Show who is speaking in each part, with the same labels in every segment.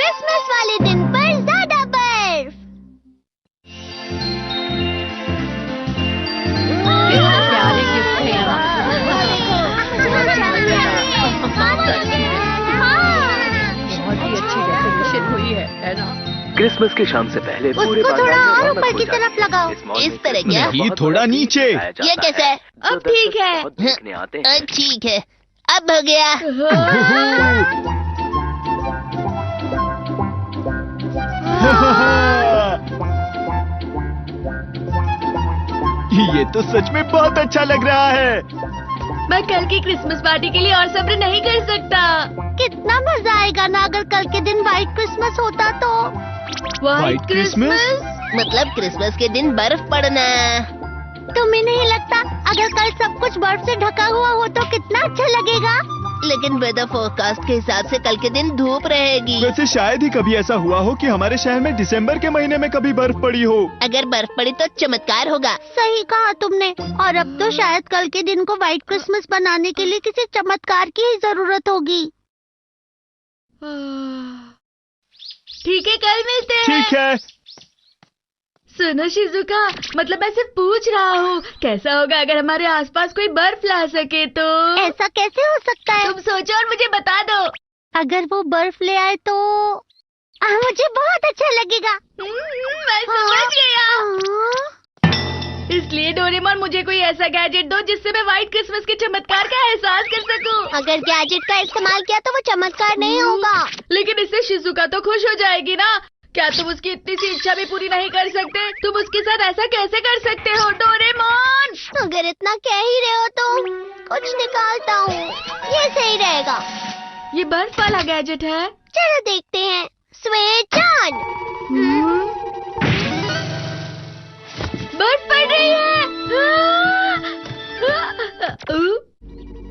Speaker 1: Christmas वाले दिन पर ज्यादा बर्फ।
Speaker 2: प्यारे गिफ्ट है बहुत ही अच्छी डेकोरेशन हुई है ना?
Speaker 3: क्रिसमस की शाम से पहले पूरे
Speaker 1: उसको थोड़ा
Speaker 3: बाजार में
Speaker 1: और
Speaker 3: रौनक
Speaker 1: ऊपर
Speaker 3: हो
Speaker 1: की
Speaker 3: जाती
Speaker 1: तरफ
Speaker 3: है।
Speaker 1: लगाओ।
Speaker 3: इस
Speaker 4: तरह क्या?
Speaker 3: नहीं,
Speaker 5: थोड़ा नीचे।
Speaker 4: ये कैसे है?
Speaker 3: अब
Speaker 4: ठीक है।
Speaker 3: देखने आते हैं।
Speaker 4: ठीक है, अब हो गया।
Speaker 5: ये तो सच में बहुत अच्छा लग रहा है।
Speaker 2: मैं कल की क्रिसमस पार्टी के लिए और सब्र नहीं कर सकता।
Speaker 1: कितना मजा आएगा ना अगर कल के दिन व्हाइट क्रिसमस होता तो।
Speaker 2: White Christmas?
Speaker 4: मतलब क्रिसमस के दिन बर्फ पड़ना।
Speaker 1: तुम्हें नहीं लगता अगर कल सब कुछ बर्फ से ढका हुआ हो तो कितना अच्छा लगेगा?
Speaker 4: लेकिन वेदर फोरकास्ट के हिसाब से कल के दिन धूप रहेगी।
Speaker 5: वैसे शायद ही कभी ऐसा हुआ हो कि हमारे शहर में दिसंबर के महीने में कभी बर्फ पड़ी हो।
Speaker 4: अगर बर्फ पड़ी तो चमत्कार होगा।
Speaker 1: सही कहा तुमने। और अब तो शायद कल के दिन को व्हाइट क्रिसमस बनाने के लिए किसी चमत्कार की ही जरूरत होगी।
Speaker 2: ठीक है, कल मिलते हैं।
Speaker 5: ठीक है।
Speaker 2: सुनो शिजुका, मतलब मैं सिर्फ पूछ रहा हूँ, कैसा होगा अगर हमारे आसपास कोई बर्फ ला सके तो?
Speaker 1: ऐसा कैसे हो सकता है?
Speaker 2: तुम सोचो और मुझे बता दो।
Speaker 1: अगर वो बर्फ ले आए तो मुझे बहुत अच्छा लगेगा।
Speaker 2: मैं समझ गया। इसलिए डोरेमोन मुझे कोई ऐसा गैजेट दो जिससे मैं व्हाइट क्रिसमस के चमत्कार का एहसास कर सकूं।
Speaker 1: अगर गैजेट का इस्तेमाल किया तो वो चमत्कार नहीं होगा।
Speaker 2: लेकिन इससे शिजुका तो खुश हो जाएगी ना? क्या तुम उसकी इतनी सी इच्छा भी पूरी नहीं कर सकते? तुम उसके साथ ऐसा कैसे कर सकते हो डोरेमोन?
Speaker 1: अगर इतना कह ही रहे हो तो कुछ निकालता हूँ। ये सही रहेगा।
Speaker 2: ये बर्फ वाला गैजेट है।
Speaker 1: चलो देखते हैं। Switch on.
Speaker 2: बर्फ पड़ रही है।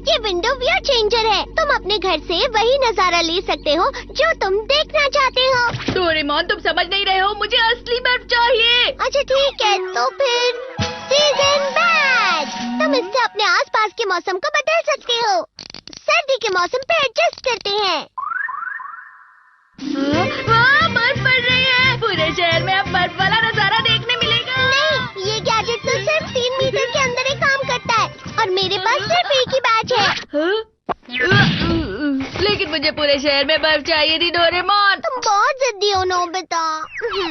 Speaker 1: ये विंडो व्यू चेंजर है। तुम अपने घर से वही नजारा ले सकते हो जो तुम देखना चाहते हो।
Speaker 2: डोरेमोन तुम समझ नहीं रहे हो, मुझे असली बर्फ चाहिए।
Speaker 1: अच्छा ठीक है, तो फिर सीजन बैग। तुम इससे अपने आसपास के मौसम को बदल सकते हो। सर्दी के मौसम पे एडजस्ट करते हैं।
Speaker 2: वाह, बर्फ पड़ रही है। पूरे शहर में अब बर्फ वाला नजारा देखने मिलेगा।
Speaker 1: नहीं, ये गैजेट तो सिर्फ 3 मीटर के अंदर ही काम करता है और मेरे पास सिर्फ एक ही बैच है।
Speaker 2: लेकिन मुझे पूरे शहर में बर्फ चाहिए थी डोरेमोन।
Speaker 1: तुम बहुत जिद्दी हो नोबिता।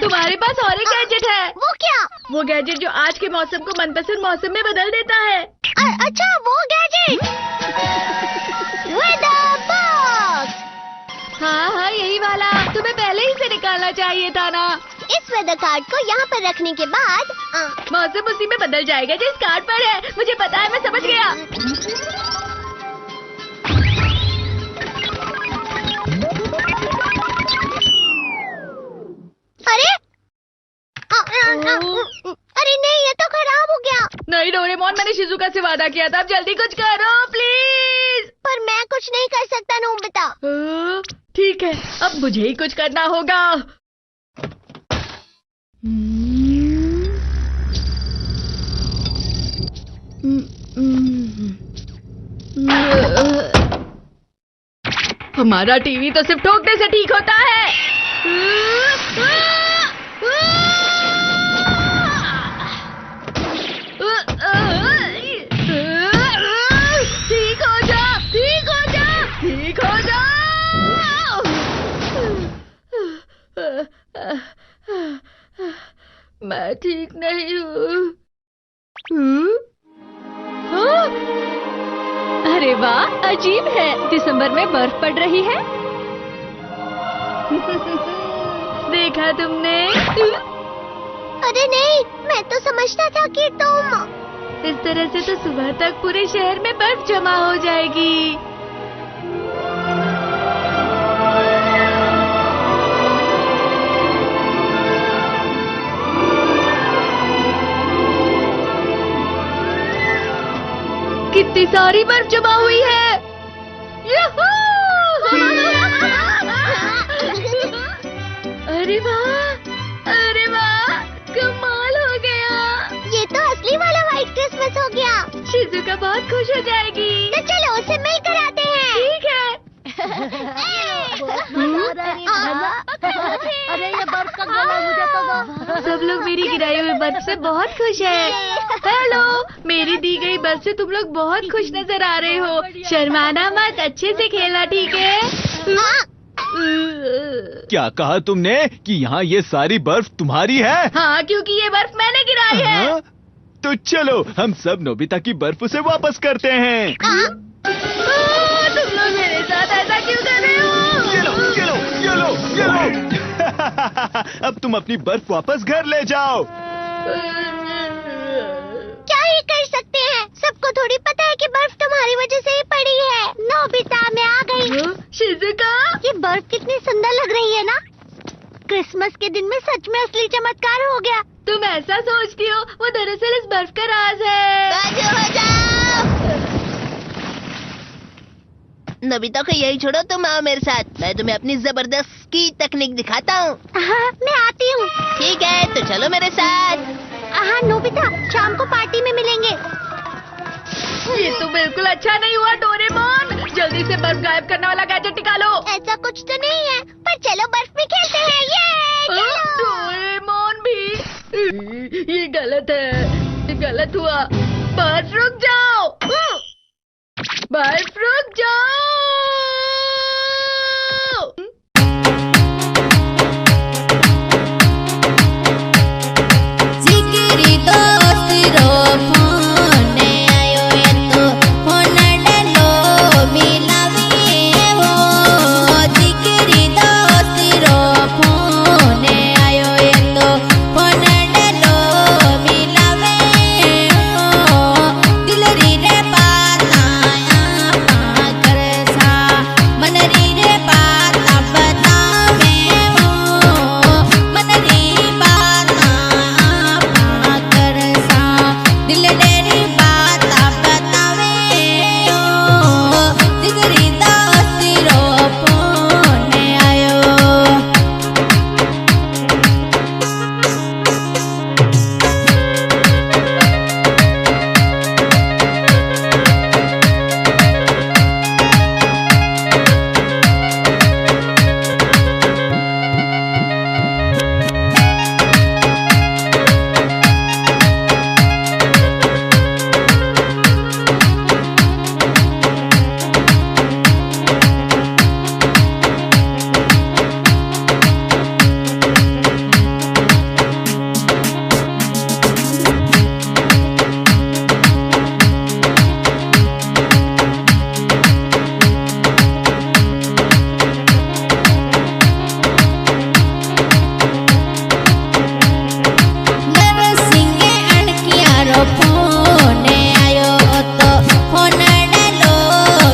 Speaker 2: तुम्हारे पास और एक गैजेट है।
Speaker 1: वो क्या?
Speaker 2: वो गैजेट जो आज के मौसम को मनपसंद मौसम में बदल देता है।
Speaker 1: अच्छा वो गैजेट। Weather box.
Speaker 2: हाँ, यही वाला। तुम्हें पहले ही से निकालना चाहिए था ना।
Speaker 1: इस वेदर कार्ड को यहाँ पर रखने के बाद
Speaker 2: मौसम उसी में बदल जाएगा जिस कार्ड पर है। मुझे पता है, मैं समझ गया।
Speaker 1: अरे अरे नहीं, ये तो खराब हो गया।
Speaker 2: नहीं डोरेमोन, मैंने शिजुका से वादा किया था। अब जल्दी कुछ करो प्लीज।
Speaker 1: पर मैं कुछ नहीं कर सकता नोबिता।
Speaker 2: ठीक है, अब मुझे ही कुछ करना होगा। हमारा टीवी तो सिर्फ ठोकने से ठीक होता है। ठीक हो जा, ठीक हो जा, ठीक हो जा। मैं ठीक नहीं हूँ। अरे वाह, अजीब है, दिसंबर में बर्फ पड़ रही है। देखा तुमने?
Speaker 1: अरे नहीं, मैं तो समझता था कि तुम।
Speaker 2: इस तरह से तो सुबह तक पूरे शहर में बर्फ जमा हो जाएगी। कितनी सारी बर्फ जमा हुई है। अरे वाह, कमाल हो गया।
Speaker 1: ये तो असली वाला व्हाइट क्रिसमस हो गया।
Speaker 2: शिजुका बहुत खुश हो जाएगी।
Speaker 1: तो चलो उसे मिलकर आते हैं।
Speaker 2: ठीक है। सब लोग मेरी गिराई हुई बर्फ से बहुत खुश हैं। हेलो, मेरी दी गई बर्फ से तुम लोग बहुत खुश नजर आ रहे हो। शर्माना मत, अच्छे से खेलना, ठीक है?
Speaker 5: क्या कहा तुमने कि यहाँ ये सारी बर्फ तुम्हारी है?
Speaker 2: हाँ, क्योंकि ये बर्फ मैंने गिराई है।
Speaker 5: हाँ? तो चलो हम सब नोबिता की बर्फ उसे वापस करते हैं।
Speaker 2: तुम लोग मेरे साथ ऐसा क्यों कर रहे हो?
Speaker 5: ये लो, ये लो, ये लो, ये लो। अब तुम अपनी बर्फ वापस घर ले जाओ।
Speaker 1: क्या ही कर सकते हैं? सबको थोड़ी पता है कि बर्फ तुम्हारी वजह से ही पड़ी है। नोबिता, मैं आ गई।
Speaker 2: शिजुका,
Speaker 1: ये बर्फ कितनी सुंदर लग रही है ना? क्रिसमस के दिन में सच में असली चमत्कार हो गया।
Speaker 2: तुम ऐसा सोचती हो, वो दरअसल इस बर्फ का राज है।
Speaker 4: बाजू हो जाओ। नोबिता को यही छोड़ो, तुम आओ मेरे साथ। मैं तुम्हें अपनी जबरदस्त की तकनीक दिखाता हूँ।
Speaker 1: हाँ, मैं आती हूँ।
Speaker 4: ठीक है, तो चलो मेरे साथ।
Speaker 1: हाँ नोबिता, शाम को पार्टी में मिलेंगे।
Speaker 2: ये तो बिल्कुल अच्छा नहीं हुआ डोरेमोन। जल्दी से बर्फ गायब करने वाला गैजेट निकालो।
Speaker 1: ऐसा कुछ तो नहीं है, पर चलो बर्फ में खेलते हैं। ये
Speaker 2: डोरेमोन भी। ये गलत है, ये गलत हुआ। बर्फ रुक जाओ, बर्फ रुक जाओ।
Speaker 6: जिगरी दोस्त रो फोन आयो ये तो फोन डालो मिलावे हो। जिगरी दोस्त रो फोन आयो ये तो फोन डालो मिलावे हो। दिलरी रे पाता कर सा मनरी रे पाता बतावे हो। मनरी बाता कर सा दिल डेरी बाता बतावे हो। जिगरी दोस्ती रो फोन आयो। नरसिंगे अणकिया रो फोन आयो तो फोन डालो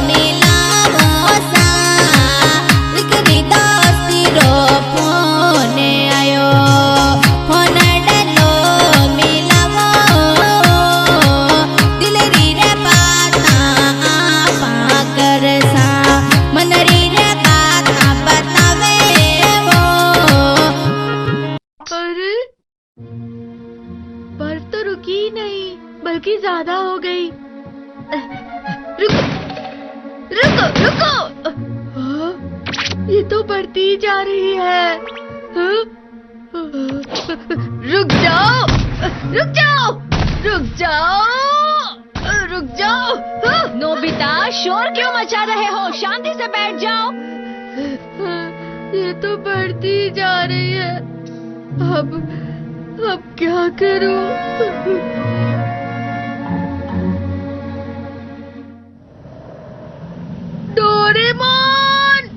Speaker 6: मिलावो सा। जिगरी दोस्ती रो फोन आयो फोन डालो मिलावो। दिलरी रे पाता कर सा मनरी रे पाता बतावे हो।
Speaker 2: अरे, बर्फ तो रुकी ही नहीं, बल्कि ज्यादा हो गई। रुको, रुको, रुको। हाँ, ये तो बढ़ती ही जा रही है। हाँ? रुक जाओ, रुक जाओ, रुक जाओ, रुक जाओ। हाँ?
Speaker 7: नोबिता, शोर क्यों मचा रहे हो? शांति से बैठ जाओ।
Speaker 2: ये तो बढ़ती ही जा रही है। अब क्या करूं? डोरेमोन,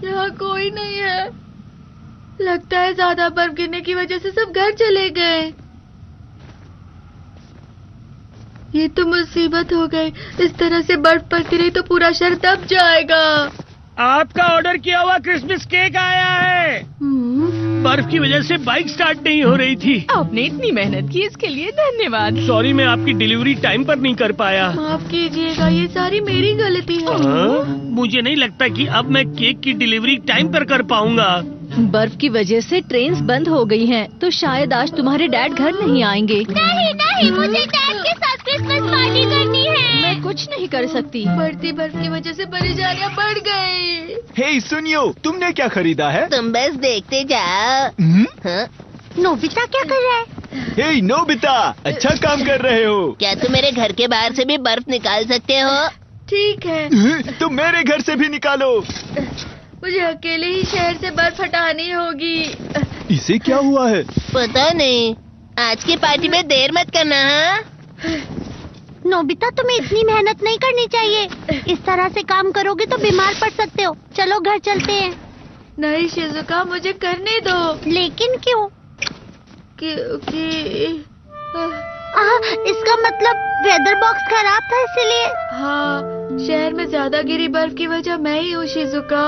Speaker 2: यहाँ कोई नहीं है। लगता है ज्यादा बर्फ गिरने की वजह से सब घर चले गए। ये तो मुसीबत हो गई। इस तरह से बर्फ पड़ती रही तो पूरा शहर दब जाएगा।
Speaker 8: आपका ऑर्डर किया हुआ क्रिसमस केक आया है। बर्फ की वजह से बाइक स्टार्ट नहीं हो रही थी।
Speaker 7: आपने इतनी मेहनत की, इसके लिए धन्यवाद।
Speaker 8: सॉरी, मैं आपकी डिलीवरी टाइम पर नहीं कर पाया।
Speaker 2: माफ कीजिएगा, ये सारी मेरी गलती है।
Speaker 8: हाँ? मुझे नहीं लगता कि अब मैं केक की डिलीवरी टाइम पर कर पाऊंगा।
Speaker 7: बर्फ की वजह से ट्रेन्स बंद हो गई हैं, तो शायद आज तुम्हारे डैड घर नहीं आएंगे।
Speaker 1: नहीं नहीं, मुझे डैड के साथ क्रिसमस पार्टी करनी है।
Speaker 7: मैं कुछ कुछ नहीं कर सकती।
Speaker 2: बढ़ती बर्फ की वजह से परेशानियाँ बढ़ गई।
Speaker 5: हे सुनियो, तुमने क्या खरीदा है?
Speaker 4: तुम बस देखते जाओ। हाँ?
Speaker 1: नोबिता क्या कर रहा है?
Speaker 5: हे नोबिता, अच्छा काम कर रहे हो।
Speaker 4: क्या तुम मेरे घर के बाहर से भी बर्फ निकाल सकते हो?
Speaker 2: ठीक है,
Speaker 5: तुम मेरे घर से भी निकालो।
Speaker 2: मुझे अकेले ही शहर से बर्फ हटानी होगी।
Speaker 5: इसे क्या हुआ है?
Speaker 4: पता नहीं। आज की पार्टी में देर मत करना। हाँ?
Speaker 1: नोबिता, तुम्हें इतनी मेहनत नहीं करनी चाहिए। इस तरह से काम करोगे तो बीमार पड़ सकते हो। चलो घर चलते हैं।
Speaker 2: नहीं शिजुका, मुझे करने दो।
Speaker 1: लेकिन क्यों?
Speaker 2: क्योंकि
Speaker 1: इसका मतलब वेदर बॉक्स खराब था इसलिए।
Speaker 2: हाँ, शहर में ज्यादा गिरी बर्फ की वजह मैं ही हूँ शिजुका।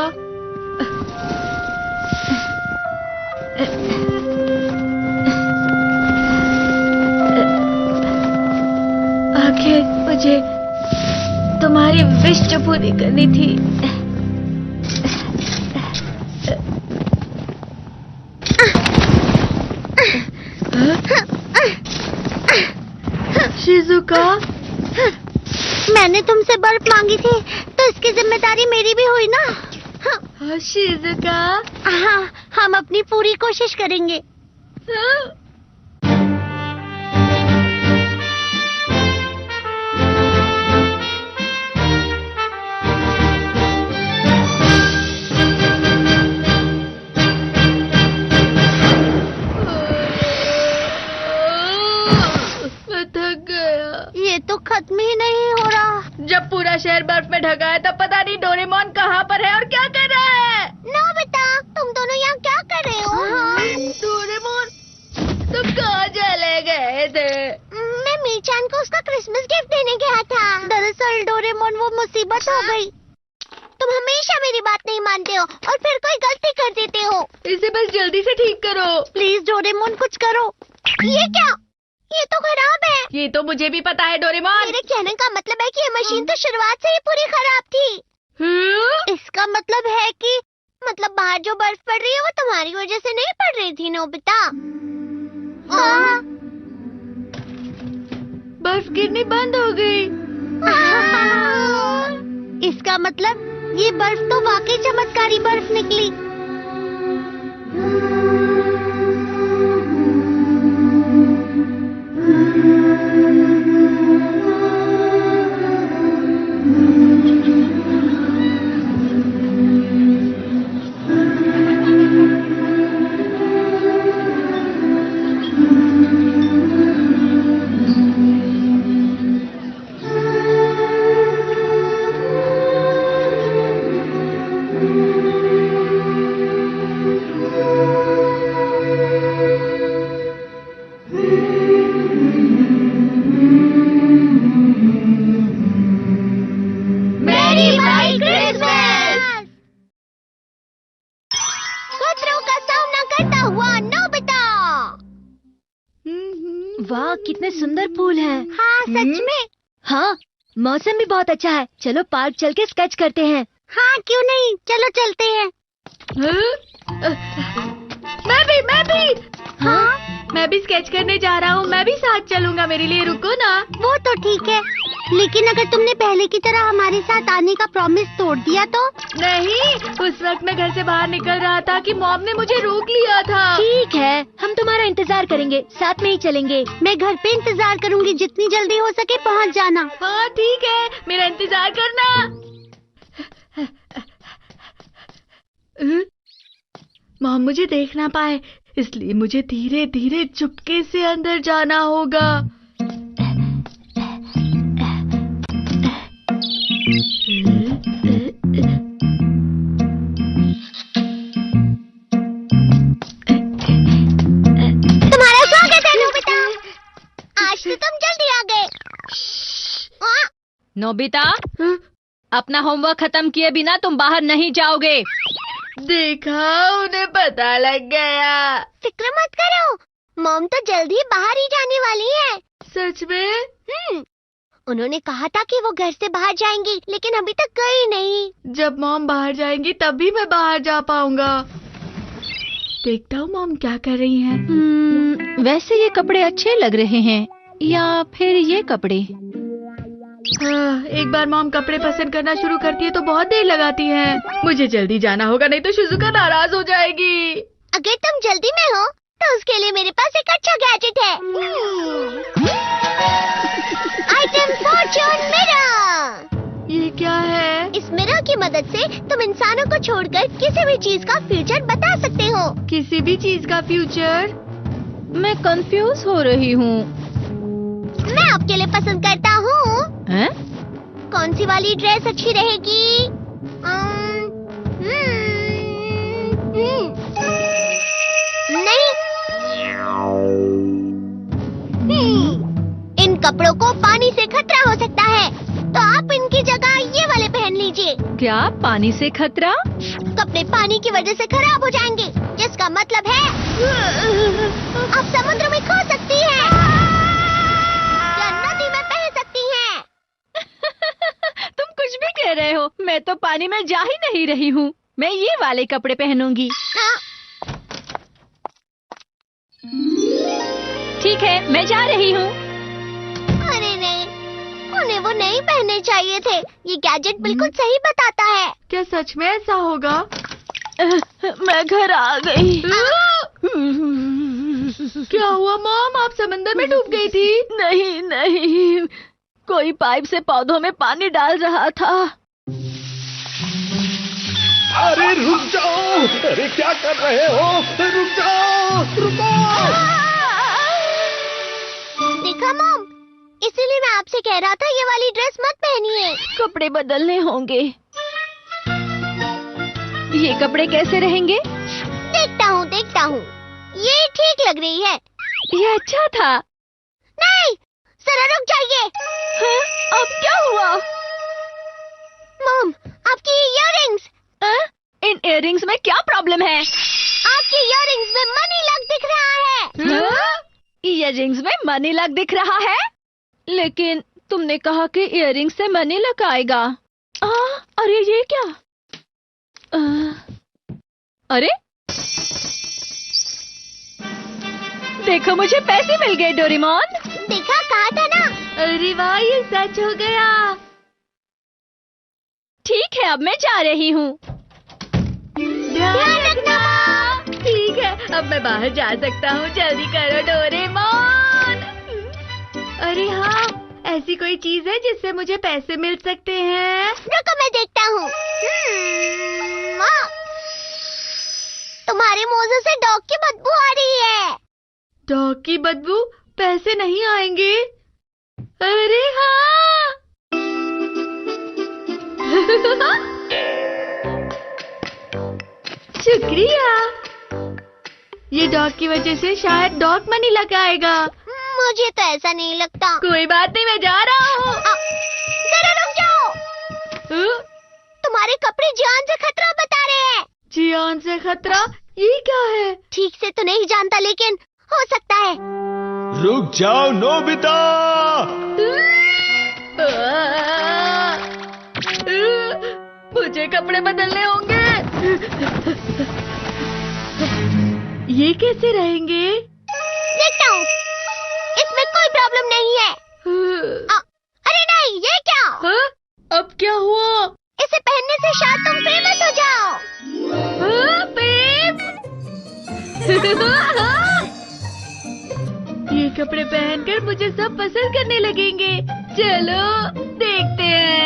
Speaker 2: आखिर मुझे तुम्हारी विश जो पूरी करनी थी। शिजुका,
Speaker 1: मैंने तुमसे बर्फ मांगी थी तो इसकी जिम्मेदारी मेरी भी हुई ना।
Speaker 2: हाँ शिजुका।
Speaker 1: हाँ, हम अपनी पूरी कोशिश करेंगे।
Speaker 2: हाँ?
Speaker 1: ये तो खत्म ही नहीं हो रहा।
Speaker 2: जब पूरा शहर बर्फ में ढका है तब पता नहीं डोरेमोन कहाँ पर है और क्या कर रहा है।
Speaker 1: नोबिता, तुम दोनों यहाँ क्या कर रहे हो?
Speaker 2: डोरेमोन, तुम कहाँ चले गए थे?
Speaker 1: मैं मीचान को उसका क्रिसमस गिफ्ट देने गया था। दरअसल डोरेमोन, वो मुसीबत हो गई। तुम हमेशा मेरी बात नहीं मानते हो और फिर कोई गलती कर देते हो।
Speaker 2: इसे बस जल्दी से ठीक करो।
Speaker 1: प्लीज डोरेमोन, कुछ करो। ये क्या? ये तो खराब है।
Speaker 2: ये तो मुझे भी पता है डोरेमोन।
Speaker 1: मेरे कहने का मतलब है कि ये मशीन तो शुरुआत से ही पूरी खराब थी। इसका मतलब है कि बाहर जो बर्फ पड़ रही है वो तुम्हारी वजह से नहीं पड़ रही थी नोबिता।
Speaker 2: बर्फ गिरनी बंद हो गई।
Speaker 1: इसका मतलब ये बर्फ तो वाकई चमत्कारी बर्फ निकली।
Speaker 7: वाह, कितने सुंदर फूल हैं।
Speaker 1: हाँ, सच में।
Speaker 7: हाँ, मौसम भी बहुत अच्छा है। चलो पार्क चल के स्केच करते हैं।
Speaker 1: हाँ, क्यों नहीं, चलो चलते हैं।
Speaker 2: मैं भी।
Speaker 1: हाँ,
Speaker 2: मैं भी स्केच करने जा रहा हूँ। मैं भी साथ चलूंगा, मेरे लिए रुको ना।
Speaker 1: वो तो ठीक है, लेकिन अगर तुमने पहले की तरह हमारे साथ आने का प्रॉमिस तोड़ दिया तो?
Speaker 2: नहीं, उस वक्त मैं घर से बाहर निकल रहा था कि मॉम ने मुझे रोक लिया था।
Speaker 7: ठीक है, हम तुम्हारा इंतजार करेंगे, साथ में ही चलेंगे।
Speaker 1: मैं घर पे इंतजार करूंगी, जितनी जल्दी हो सके पहुंच जाना।
Speaker 2: हाँ ठीक है, मेरा इंतजार करना। मॉम मुझे देख ना पाए, इसलिए मुझे धीरे धीरे चुपके से अंदर जाना होगा।
Speaker 1: तुम्हारा स्वागत है नोबिता, आज तो तुम जल्दी आ गए।
Speaker 7: नोबिता, अपना होमवर्क खत्म किए बिना तुम बाहर नहीं जाओगे।
Speaker 2: देखा, उन्हें पता लग गया।
Speaker 1: फिक्र मत करो, मॉम तो जल्दी बाहर ही जाने वाली है।
Speaker 2: सच में?
Speaker 1: उन्होंने कहा था कि वो घर से बाहर जाएंगी, लेकिन अभी तक गई नहीं।
Speaker 2: जब मॉम बाहर जाएंगी तभी मैं बाहर जा पाऊंगा। देखता हूँ मॉम क्या कर रही हैं।
Speaker 7: वैसे ये कपड़े अच्छे लग रहे हैं, या फिर ये कपड़े?
Speaker 2: एक बार मॉम कपड़े पसंद करना शुरू करती है तो बहुत देर लगाती है। मुझे जल्दी जाना होगा, नहीं तो शिजुका नाराज हो जाएगी।
Speaker 1: अगर तुम जल्दी में हो तो उसके लिए मेरे पास एक अच्छा गैजेट है। Item Fortune mirror.
Speaker 2: ये क्या है?
Speaker 1: इस मिरर की मदद से तुम इंसानों को छोड़कर किसी भी चीज का फ्यूचर बता सकते हो।
Speaker 2: किसी भी चीज का फ्यूचर?
Speaker 7: मैं कंफ्यूज हो रही हूँ।
Speaker 1: मैं आपके लिए पसंद करता हूँ।
Speaker 7: हैं?
Speaker 1: कौन सी वाली ड्रेस अच्छी रहेगी? नहीं। इन कपड़ों को पानी से खतरा हो सकता है, तो आप इनकी जगह ये वाले पहन लीजिए।
Speaker 7: क्या पानी से खतरा?
Speaker 1: कपड़े पानी की वजह से खराब हो जाएंगे, जिसका मतलब है आप समुद्र में खो सकती हैं या नदी में बह सकती हैं।
Speaker 7: तुम कुछ भी कह रहे हो, मैं तो पानी में जा ही नहीं रही हूँ। मैं ये वाले कपड़े पहनूंगी।
Speaker 1: हाँ,
Speaker 7: ठीक है, मैं जा रही हूँ।
Speaker 1: अरे नहीं, उन्हें वो नहीं पहनने चाहिए थे। ये गैजेट बिल्कुल सही बताता है।
Speaker 2: क्या सच में ऐसा होगा?
Speaker 7: मैं घर आ गई।
Speaker 2: क्या हुआ मॉम, आप समंदर में डूब गई थी?
Speaker 7: नहीं नहीं, कोई पाइप से पौधों में पानी डाल रहा था।
Speaker 5: अरे रुक जाओ! अरे क्या कर रहे हो? रुक जाओ! रुको!
Speaker 1: देखा मॉम, इसीलिए मैं आपसे कह रहा था ये वाली ड्रेस मत पहनिए।
Speaker 7: कपड़े बदलने होंगे। ये कपड़े कैसे रहेंगे?
Speaker 1: देखता हूँ। ये ठीक लग रही है।
Speaker 7: ये अच्छा था।
Speaker 1: नहीं, जरा रुक जाइए।
Speaker 7: हाँ? अब क्या हुआ?
Speaker 1: मॉम, आपकी इयररिंग्स।
Speaker 7: इन इयररिंग्स में क्या प्रॉब्लम है?
Speaker 1: आपके इयररिंग्स में मनी लग दिख रहा है।
Speaker 7: इयररिंग्स में मनी लग दिख रहा है? लेकिन तुमने कहा कि इयररिंग से मनी लग आएगा। अरे ये क्या? अरे देखो, मुझे पैसे मिल गए डोरेमोन।
Speaker 1: देखा, कहा था ना।
Speaker 2: अरे वाह, ये सच हो गया।
Speaker 7: ठीक है, अब मैं जा रही हूँ।
Speaker 1: ध्यान रखना मॉम।
Speaker 2: ठीक है, अब मैं बाहर जा सकता हूँ। जल्दी करो डोरेमोन। अरे हाँ, ऐसी कोई चीज है जिससे मुझे पैसे मिल सकते हैं?
Speaker 1: रुको, मैं देखता हूँ। तुम्हारे मुंह से डॉग की बदबू आ रही है।
Speaker 2: डॉग की बदबू? पैसे नहीं आएंगे? अरे हाँ। शुक्रिया। ये डॉग की वजह से शायद डॉग मनी लगाएगा।
Speaker 1: मुझे तो ऐसा नहीं लगता।
Speaker 2: कोई बात नहीं, मैं जा रहा हूँ।
Speaker 1: जरा रुक जाओ। तुम्हारे कपड़े जान से खतरा बता रहे हैं।
Speaker 2: जान से खतरा? ये क्या है?
Speaker 1: ठीक से तो नहीं जानता, लेकिन हो सकता है।
Speaker 5: रुक जाओ नोबिता!
Speaker 2: मुझे कपड़े बदलने होंगे। ये कैसे रहेंगे?
Speaker 1: देखता हूँ, इसमें कोई प्रॉब्लम नहीं है। अरे नहीं, ये क्या?
Speaker 2: हाँ? अब क्या हुआ?
Speaker 1: इसे पहनने से शायद तुम फेमस हो जाओ।
Speaker 2: ये कपड़े पहनकर मुझे सब पसंद करने लगेंगे। चलो देखते हैं।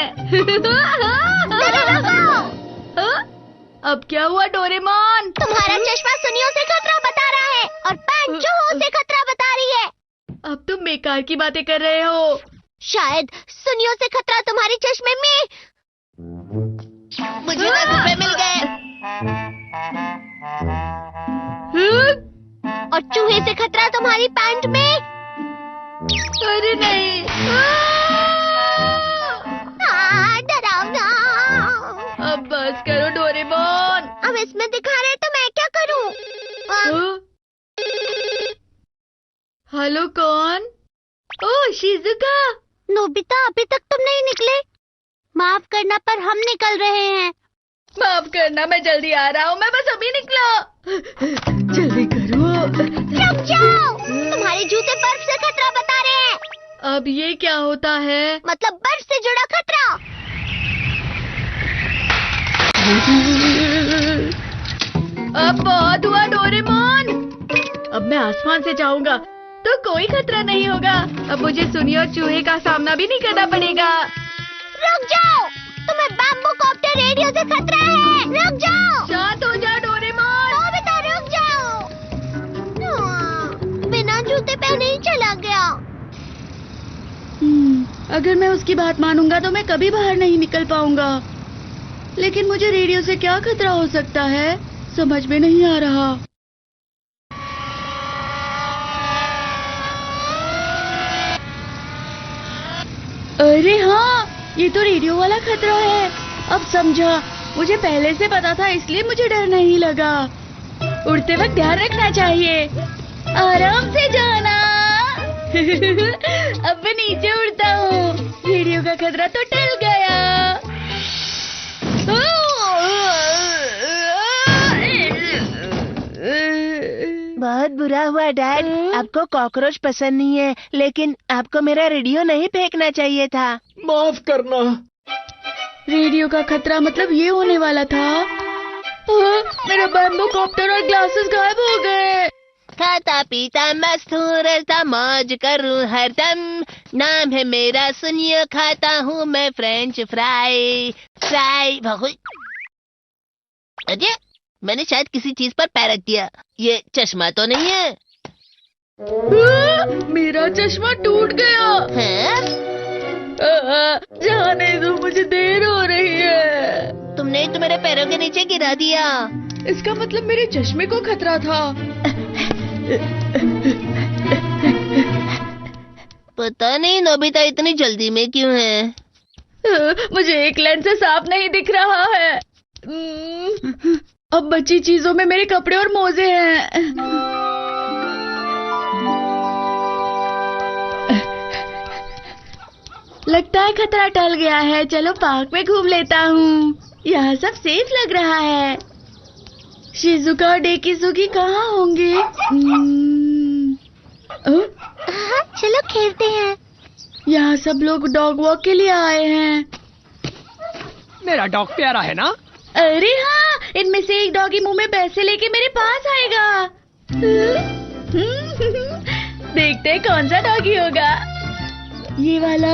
Speaker 2: अब क्या हुआ डोरेमोन?
Speaker 1: तुम्हारा चश्मा सुनियों से खतरा बता रहा है और पैंट चूहों से खतरा बता रही है।
Speaker 2: अब तुम बेकार की बातें कर रहे हो।
Speaker 1: शायद सुनियों से खतरा तुम्हारे चश्मे में।
Speaker 4: मुझे 10 रुपए मिल गए।
Speaker 1: और चूहे से खतरा तुम्हारी पैंट में।
Speaker 2: अरे नहीं।
Speaker 1: डरावना।
Speaker 2: अब बस करो डोरेमोन।
Speaker 1: अब इसमें दिखा रहे तो मैं क्या करूं?
Speaker 2: हेलो, कौन? ओह, शिजुका।
Speaker 1: नोबिता, अभी तक तुम नहीं निकले। माफ करना, पर हम निकल रहे हैं।
Speaker 2: माफ करना, मैं जल्दी आ रहा हूँ। मैं बस अभी निकला। जल्दी करो।
Speaker 1: रुक जाओ, तुम्हारे जूते बर्फ से खतरा बता रहे हैं।
Speaker 2: अब ये क्या होता है?
Speaker 1: मतलब बर्फ से जुड़ा खतरा।
Speaker 2: अब बहुत हुआ डोरेमोन। अब मैं आसमान से जाऊंगा तो कोई खतरा नहीं होगा। अब मुझे सुनी और चूहे का सामना भी नहीं करना पड़ेगा।
Speaker 1: रुक जाओ, तुम्हें बैम्बू कॉप्टर रेडियो से खतरा है। रुक जाओ।
Speaker 2: शांत हो जा डोरेमोन।
Speaker 1: नोबिता रुक जाओ। बिना जूते पहने ही चला गया।
Speaker 2: अगर मैं उसकी बात मानूंगा तो मैं कभी बाहर नहीं निकल पाऊंगा। लेकिन मुझे रेडियो से क्या खतरा हो सकता है, समझ में नहीं आ रहा। अरे हाँ, ये तो रेडियो वाला खतरा है। अब समझा, मुझे पहले से पता था इसलिए मुझे डर नहीं लगा। उड़ते वक्त ध्यान रखना चाहिए, आराम से जाना। अब मैं नीचे उड़ता हूँ। रेडियो का खतरा तो टल गया।
Speaker 4: बहुत बुरा हुआ डैड। आपको कॉकरोच पसंद नहीं है, लेकिन आपको मेरा रेडियो नहीं फेंकना चाहिए था।
Speaker 8: माफ करना।
Speaker 2: रेडियो का खतरा मतलब ये होने वाला था। मेरा बैम्बू कॉप्टर और ग्लासेस गायब हो गए।
Speaker 4: खाता पीता मस्त हूँ, रहता मौज करूँ हरदम। नाम है मेरा सुनियो, खाता हूँ मैं फ्रेंच फ्राई। फ्राई बहुत। अरे मैंने शायद किसी चीज पर पैर रख दिया। ये चश्मा तो नहीं है?
Speaker 2: मेरा चश्मा टूट गया।
Speaker 4: हैं?
Speaker 2: जाने दो, मुझे देर हो रही है।
Speaker 4: तुमने तो मेरे पैरों के नीचे गिरा दिया।
Speaker 2: इसका मतलब मेरे चश्मे को खतरा था।
Speaker 4: पता नहीं नोबिता इतनी जल्दी में क्यों है।
Speaker 2: मुझे एक लेंस से साफ नहीं दिख रहा है। अब बची चीजों में मेरे कपड़े और मोजे हैं। लगता है खतरा टल गया है। चलो पार्क में घूम लेता हूँ। यहाँ सब सेफ लग रहा है। शिजुका और डेकिजुकी कहाँ होंगे?
Speaker 1: चलो खेलते हैं।
Speaker 2: यहाँ सब लोग डॉग वॉक के लिए आए हैं।
Speaker 8: मेरा डॉग प्यारा है ना?
Speaker 2: अरे हाँ, इनमें से एक डॉगी मुंह में पैसे लेके मेरे पास आएगा। देखते हैं कौन सा डॉगी होगा। ये वाला,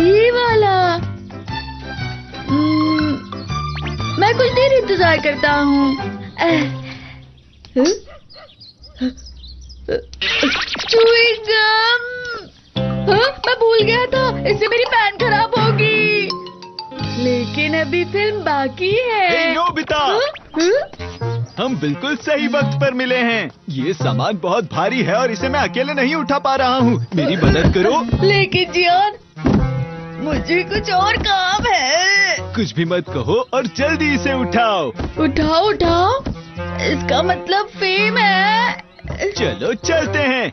Speaker 2: ये वाला। मैं कुछ देर इंतजार करता हूँ। Chewing gum. मैं भूल गया था, इससे मेरी पैन खराब होगी। लेकिन अभी फिल्म बाकी है।
Speaker 5: हे नोबिता, हम बिल्कुल सही वक्त पर मिले हैं। ये सामान बहुत भारी है और इसे मैं अकेले नहीं उठा पा रहा हूँ। मेरी मदद करो।
Speaker 2: लेकिन जियान, मुझे कुछ और काम है।
Speaker 5: कुछ भी मत कहो और जल्दी इसे उठाओ।
Speaker 2: उठाओ उठाओ, इसका मतलब फेम है।
Speaker 5: चलो चलते हैं।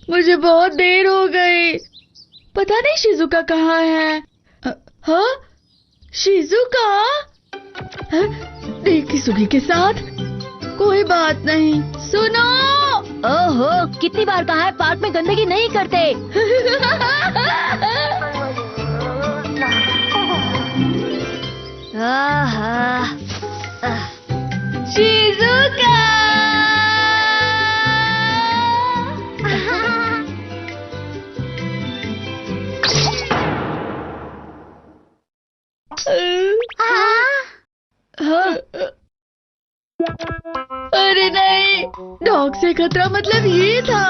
Speaker 2: मुझे बहुत देर हो गई। पता नहीं शिजुका कहाँ है। हाँ, शिजुका डेकिजुकी के साथ। कोई बात नहीं। सुनो।
Speaker 7: ओहो, कितनी बार कहा है पार्क में गंदगी नहीं करते।
Speaker 2: शिजुका। अरे नहीं, डॉग से खतरा मतलब ये था।